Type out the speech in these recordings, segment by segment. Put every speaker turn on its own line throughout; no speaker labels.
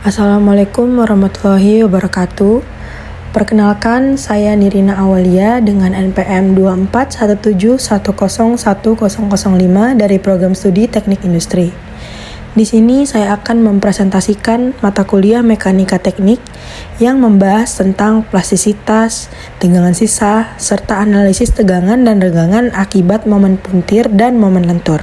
Assalamualaikum warahmatullahi wabarakatuh. Perkenalkan, saya Nirina Awalia dengan NPM 2417101005 dari Program Studi Teknik Industri. Di sini saya akan mempresentasikan mata kuliah Mekanika Teknik yang membahas tentang plastisitas, tegangan sisa, serta analisis tegangan dan regangan akibat momen puntir dan momen lentur.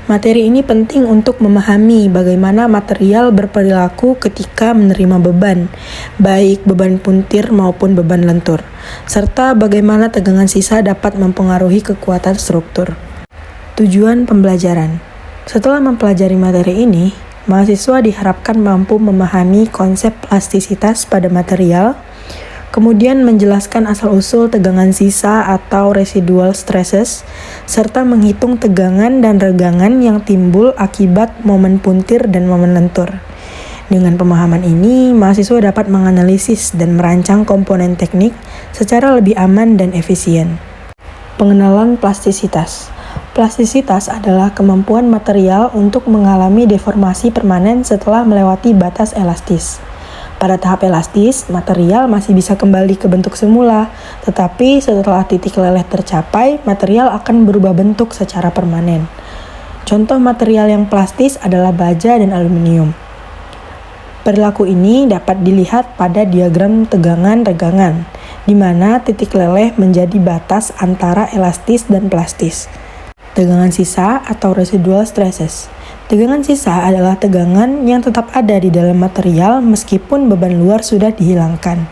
Materi ini penting untuk memahami bagaimana material berperilaku ketika menerima beban, baik beban puntir maupun beban lentur, serta bagaimana tegangan sisa dapat mempengaruhi kekuatan struktur. Tujuan pembelajaran. Setelah mempelajari materi ini, mahasiswa diharapkan mampu memahami konsep plastisitas pada material, kemudian menjelaskan asal-usul tegangan sisa atau residual stresses, serta menghitung tegangan dan regangan yang timbul akibat momen puntir dan momen lentur. Dengan pemahaman ini, mahasiswa dapat menganalisis dan merancang komponen teknik secara lebih aman dan efisien. Pengenalan plastisitas. Plastisitas adalah kemampuan material untuk mengalami deformasi permanen setelah melewati batas elastis. Pada tahap elastis, material masih bisa kembali ke bentuk semula, tetapi setelah titik leleh tercapai, material akan berubah bentuk secara permanen. Contoh material yang plastis adalah baja dan aluminium. Perilaku ini dapat dilihat pada diagram tegangan-regangan, di mana titik leleh menjadi batas antara elastis dan plastis. Tegangan sisa atau residual stresses. Tegangan sisa adalah tegangan yang tetap ada di dalam material meskipun beban luar sudah dihilangkan.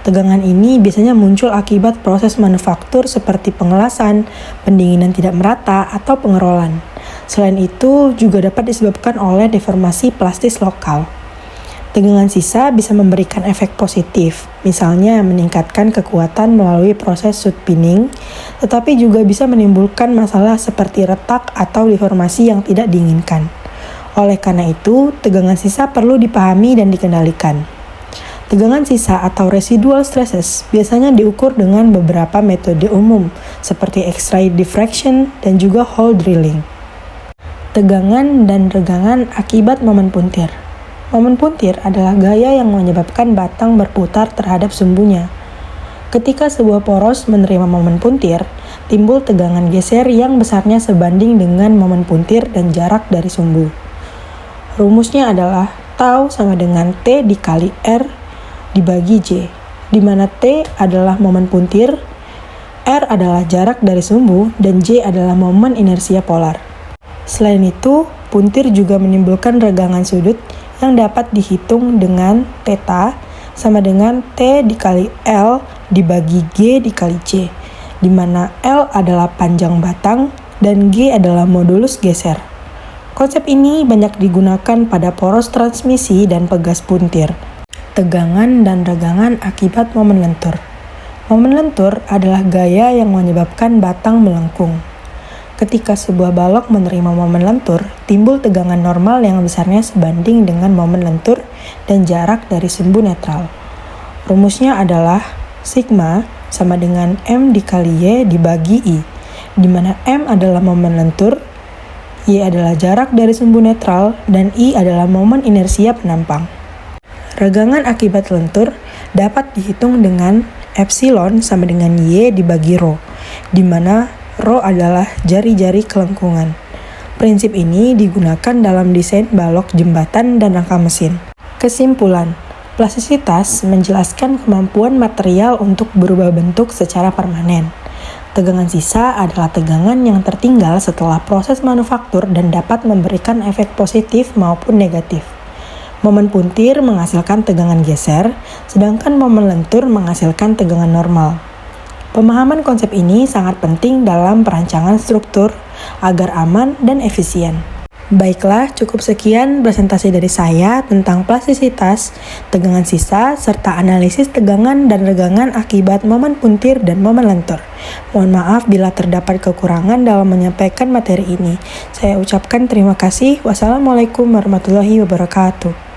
Tegangan ini biasanya muncul akibat proses manufaktur seperti pengelasan, pendinginan tidak merata, atau pengerolan. Selain itu, juga dapat disebabkan oleh deformasi plastis lokal. Tegangan sisa bisa memberikan efek positif, misalnya meningkatkan kekuatan melalui proses sud pinning, tetapi juga bisa menimbulkan masalah seperti retak atau deformasi yang tidak diinginkan. Oleh karena itu, tegangan sisa perlu dipahami dan dikendalikan. Tegangan sisa atau residual stresses biasanya diukur dengan beberapa metode umum, seperti X-ray diffraction dan juga hole drilling. Tegangan dan regangan akibat momen puntir. Momen puntir adalah gaya yang menyebabkan batang berputar terhadap sumbunya. Ketika sebuah poros menerima momen puntir, timbul tegangan geser yang besarnya sebanding dengan momen puntir dan jarak dari sumbu. Rumusnya adalah tau sama dengan T dikali R dibagi J, di mana T adalah momen puntir, R adalah jarak dari sumbu, dan J adalah momen inersia polar. Selain itu, puntir juga menimbulkan regangan sudut yang dapat dihitung dengan theta sama dengan T dikali L dibagi G dikali C, di mana L adalah panjang batang dan G adalah modulus geser. Konsep ini banyak digunakan pada poros transmisi dan pegas puntir. Tegangan dan regangan akibat momen lentur. Momen lentur adalah gaya yang menyebabkan batang melengkung. Ketika sebuah balok menerima momen lentur, timbul tegangan normal yang besarnya sebanding dengan momen lentur dan jarak dari sumbu netral. Rumusnya adalah sigma sama dengan M dikali Y dibagi I, di mana M adalah momen lentur, Y adalah jarak dari sumbu netral, dan I adalah momen inersia penampang. Regangan akibat lentur dapat dihitung dengan epsilon sama dengan Y dibagi rho, di mana rho adalah jari-jari kelengkungan. Prinsip ini digunakan dalam desain balok jembatan dan rangka mesin. Kesimpulan, plastisitas menjelaskan kemampuan material untuk berubah bentuk secara permanen. Tegangan sisa adalah tegangan yang tertinggal setelah proses manufaktur dan dapat memberikan efek positif maupun negatif. Momen puntir menghasilkan tegangan geser, sedangkan momen lentur menghasilkan tegangan normal. Pemahaman konsep ini sangat penting dalam perancangan struktur agar aman dan efisien. Baiklah, cukup sekian presentasi dari saya tentang plastisitas, tegangan sisa, serta analisis tegangan dan regangan akibat momen puntir dan momen lentur. Mohon maaf bila terdapat kekurangan dalam menyampaikan materi ini. Saya ucapkan terima kasih. Wassalamualaikum warahmatullahi wabarakatuh.